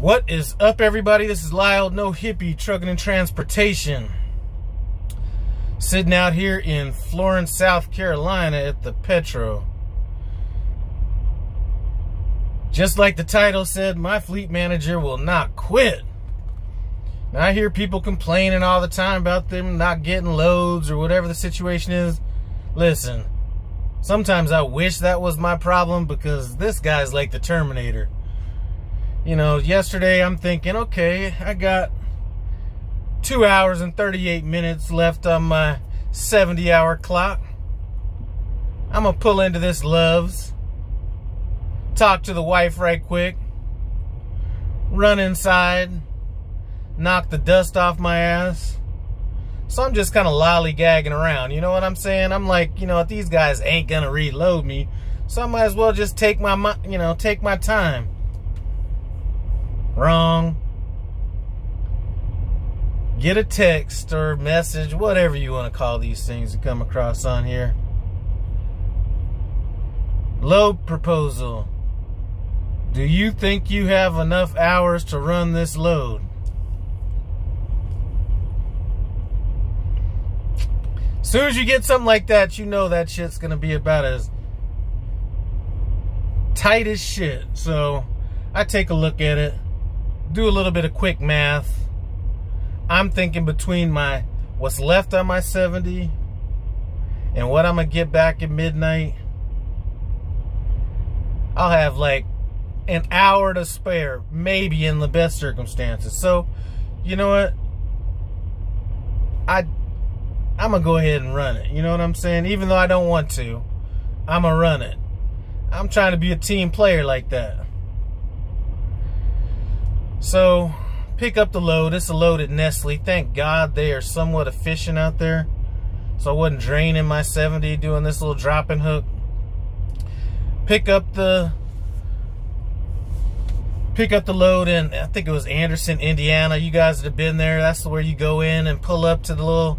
What is up, everybody? This is Lyle, no hippie, trucking and transportation. Sitting out here in Florence, South Carolina at the Petro. Just like the title said, my fleet manager will not quit. Now, I hear people complaining all the time about them not getting loads or whatever the situation is. Listen, sometimes I wish that was my problem because this guy's like the Terminator. You know, yesterday I'm thinking, okay, I got 2 hours and 38 minutes left on my 70-hour clock. I'm gonna pull into this Love's, talk to the wife right quick, run inside, knock the dust off my ass. So I'm just kind of lollygagging around, you know what I'm saying? I'm like, you know what, these guys ain't gonna reload me, so I might as well just take my, take my time. Wrong. Get a text or message, whatever you want to call these things that come across on here. Load proposal. Do you think you have enough hours to run this load? As soon as you get something like that, you know that shit's gonna be about as tight as shit. So I take a look at it, do a little bit of quick math. I'm thinking between what's left on my 70 and what I'm gonna get back at midnight, I'll have like an hour to spare, maybe in the best circumstances. So, you know what? I'm gonna go ahead and run it. You know what I'm saying? Even though I don't want to, I'm gonna run it. I'm trying to be a team player like that. So, pick up the load. It's a load at Nestle. Thank God they are somewhat efficient out there. So I wasn't draining my 70 doing this little dropping hook. Pick up the load in, I think it was Anderson, Indiana. You guys that have been there, that's where you go in and pull up to the little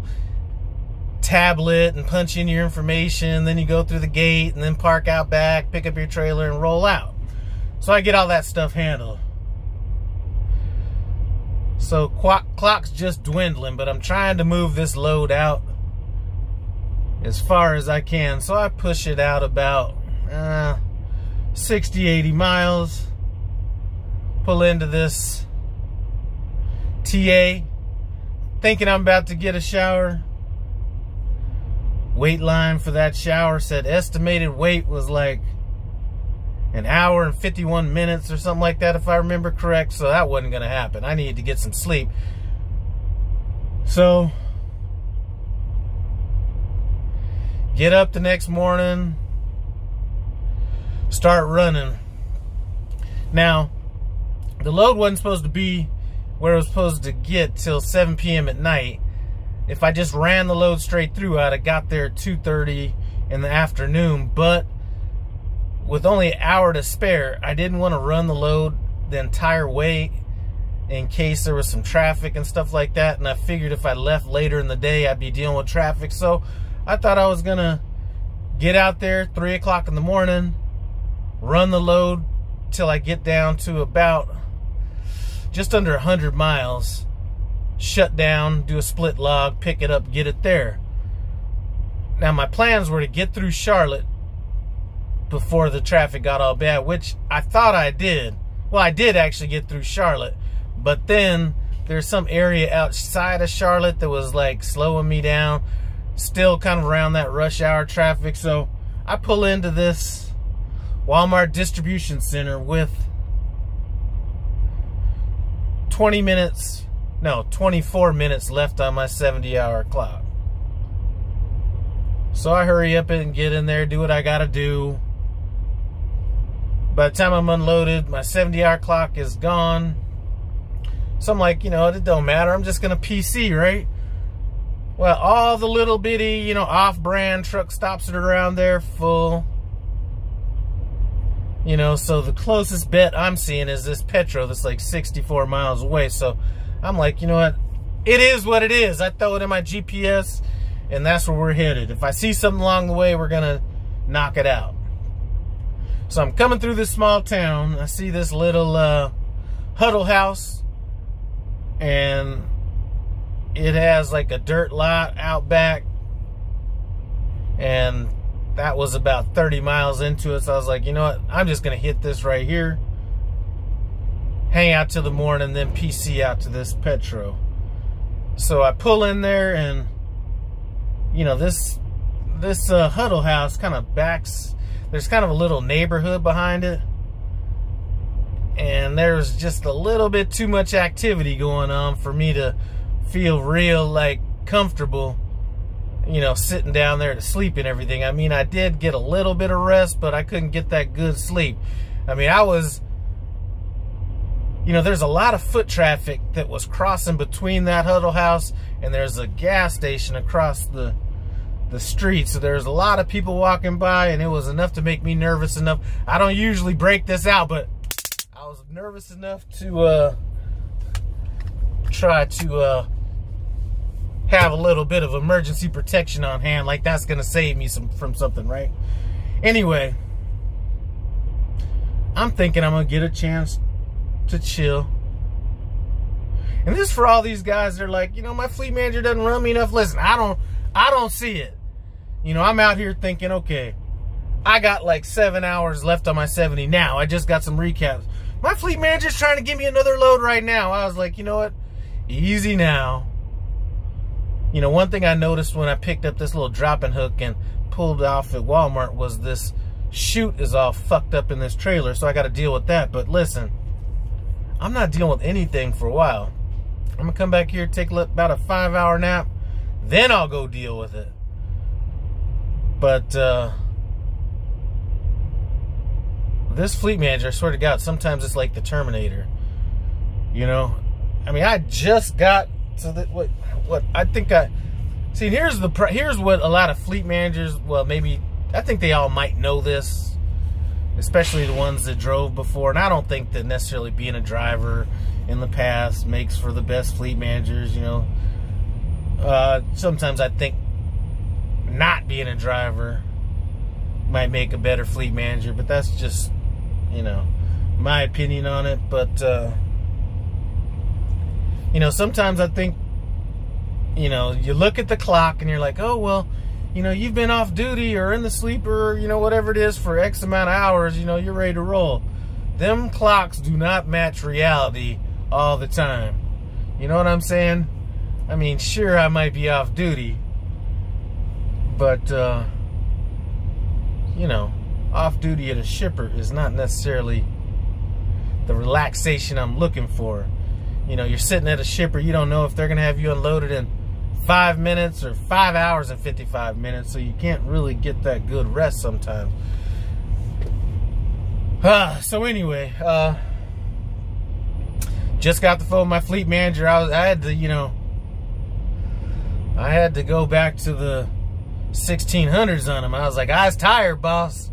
tablet and punch in your information. Then you go through the gate and then park out back, pick up your trailer and roll out. So I get all that stuff handled. So clock's just dwindling, but I'm trying to move this load out as far as I can. So I push it out about 60, 80 miles. Pull into this TA, thinking I'm about to get a shower. Wait line for that shower said estimated wait was like an hour and 51 minutes or something like that, if I remember correct. So that wasn't going to happen. I needed to get some sleep. So get up the next morning, start running. Now, the load wasn't supposed to be where it was supposed to get till 7 p.m. at night. If I just ran the load straight through, I'd have got there at 2:30 in the afternoon. But with only an hour to spare, I didn't want to run the load the entire way in case there was some traffic and stuff like that. And I figured if I left later in the day, I'd be dealing with traffic. So I thought I was going to get out there 3 o'clock in the morning, run the load till I get down to about just under 100 miles, shut down, do a split log, pick it up, get it there. Now, my plans were to get through Charlotte before the traffic got all bad, which I thought I did. Well, I did actually get through Charlotte, but then there's some area outside of Charlotte that was like slowing me down, still kind of around that rush hour traffic. So I pull into this Walmart distribution center with 24 minutes left on my 70-hour clock. So I hurry up and get in there, do what I gotta do. By the time I'm unloaded, my 70-hour clock is gone. So I'm like, it don't matter. I'm just going to PC, right? Well, all the little bitty, off-brand truck stops that are around there full. So the closest bet I'm seeing is this Petro that's like 64 miles away. So I'm like, you know what? It is what it is. I throw it in my GPS, and that's where we're headed. If I see something along the way, we're going to knock it out. So I'm coming through this small town. I see this little huddle house, and it has like a dirt lot out back, and that was about 30 miles into it. So I was like, you know what, I'm just gonna hit this right here, hang out till the morning, then PC out to this Petro. So I pull in there, and you know, this huddle house kind of backs, there's kind of a little neighborhood behind it, and there's just a little bit too much activity going on for me to feel real like comfortable, you know, sitting down there to sleep and everything. I mean, I did get a little bit of rest, but I couldn't get that good sleep. I mean, I was, you know, there's a lot of foot traffic that was crossing between that huddle house, and there's a gas station across the street. So there's a lot of people walking by, and it was enough to make me nervous enough. I don't usually break this out, but I was nervous enough to try to have a little bit of emergency protection on hand, like that's gonna save me from something, right? Anyway, I'm thinking I'm gonna get a chance to chill. And this is for all these guys that are like, you know, my fleet manager doesn't run me enough. Listen, I don't see it. You know, I'm out here thinking, okay, I got like 7 hours left on my 70 now. I just got some recaps. My fleet manager's trying to give me another load right now. I was like, you know what? Easy now. You know, one thing I noticed when I picked up this little dropping hook and pulled off at Walmart was this chute is all fucked up in this trailer, so I got to deal with that. But listen, I'm not dealing with anything for a while. I'm going to come back here, take about a 5-hour nap, then I'll go deal with it. But this fleet manager, I swear to God, sometimes it's like the Terminator. You know, I mean, I just got to the what I think I see. Here's what a lot of fleet managers, well, maybe I think they all might know this, especially the ones that drove before. And I don't think that necessarily being a driver in the past makes for the best fleet managers. You know, sometimes I think not being a driver might make a better fleet manager, but that's just, you know, my opinion on it. But you know, sometimes I think, you know, you look at the clock and you're like, oh, well, you know, you've been off duty or in the sleeper, you know, whatever it is for X amount of hours, you know, you're ready to roll. Them clocks do not match reality all the time. You know what I'm saying? I mean, sure, I might be off duty, but, you know, off duty at a shipper is not necessarily the relaxation I'm looking for. You know, you're sitting at a shipper, you don't know if they're going to have you unloaded in 5 minutes or 5 hours and 55 minutes, so you can't really get that good rest sometimes. So anyway, just got the phone with my fleet manager. I had to, you know, I had to go back to the 1600s on him. I was like, I was tired, boss.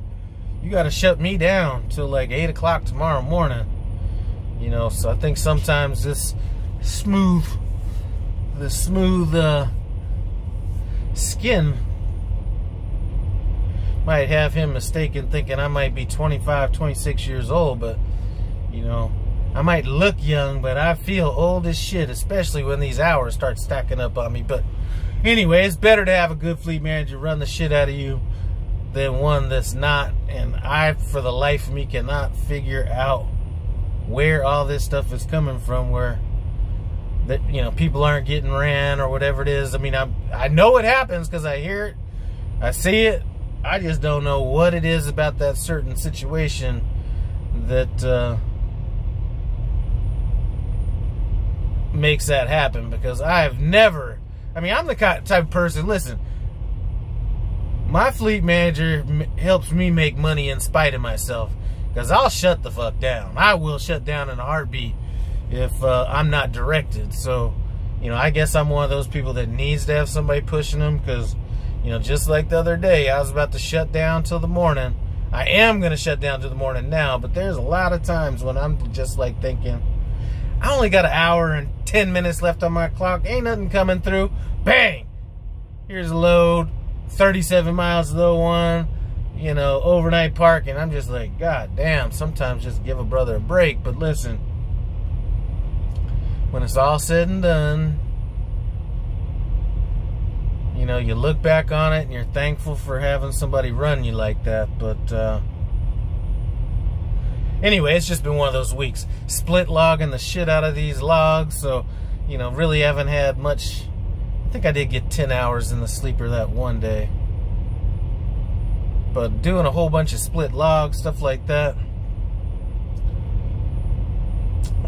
You got to shut me down till like 8 o'clock tomorrow morning. You know, so I think sometimes this smooth skin might have him mistaken, thinking I might be 25, 26 years old. But, you know, I might look young, but I feel old as shit, especially when these hours start stacking up on me. But anyway, it's better to have a good fleet manager run the shit out of you than one that's not. And I, for the life of me, cannot figure out where all this stuff is coming from, where that, you know, people aren't getting ran or whatever it is. I mean, I know it happens because I hear it, I see it. I just don't know what it is about that certain situation that makes that happen, because I have never, I mean, I'm the type of person, listen, my fleet manager helps me make money in spite of myself, because I'll shut the fuck down. I will shut down in a heartbeat if I'm not directed. So, you know, I guess I'm one of those people that needs to have somebody pushing them, because, you know, just like the other day, I was about to shut down till the morning. I am going to shut down till the morning now, but there's a lot of times when I'm just like thinking, I only got an hour and 10 minutes left on my clock. Ain't nothing coming through. Bang! Here's a load. 37 miles to the one. You know, overnight parking. I'm just like, God damn, sometimes just give a brother a break. But listen, when it's all said and done, you know, you look back on it and you're thankful for having somebody run you like that. But anyway, it's just been one of those weeks. Split logging the shit out of these logs, so, you know, really haven't had much. I think I did get 10 hours in the sleeper that one day. But doing a whole bunch of split logs, stuff like that.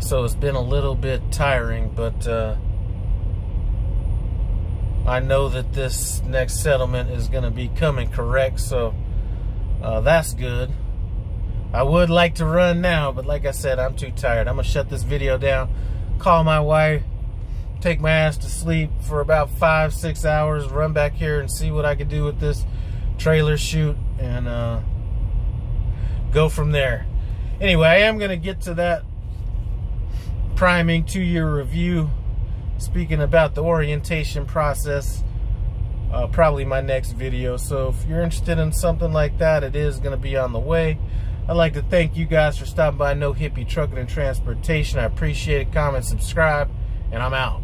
So it's been a little bit tiring, but I know that this next settlement is going to be coming correct, so that's good. I would like to run now, but like I said, I'm too tired. I'm going to shut this video down, call my wife, take my ass to sleep for about 5-6 hours, run back here and see what I can do with this trailer shoot, and go from there. Anyway, I am going to get to that priming 2-year review, speaking about the orientation process, probably my next video. So if you're interested in something like that, it is going to be on the way. I'd like to thank you guys for stopping by No Hippie Trucking and Transportation. I appreciate it. Comment, subscribe, and I'm out.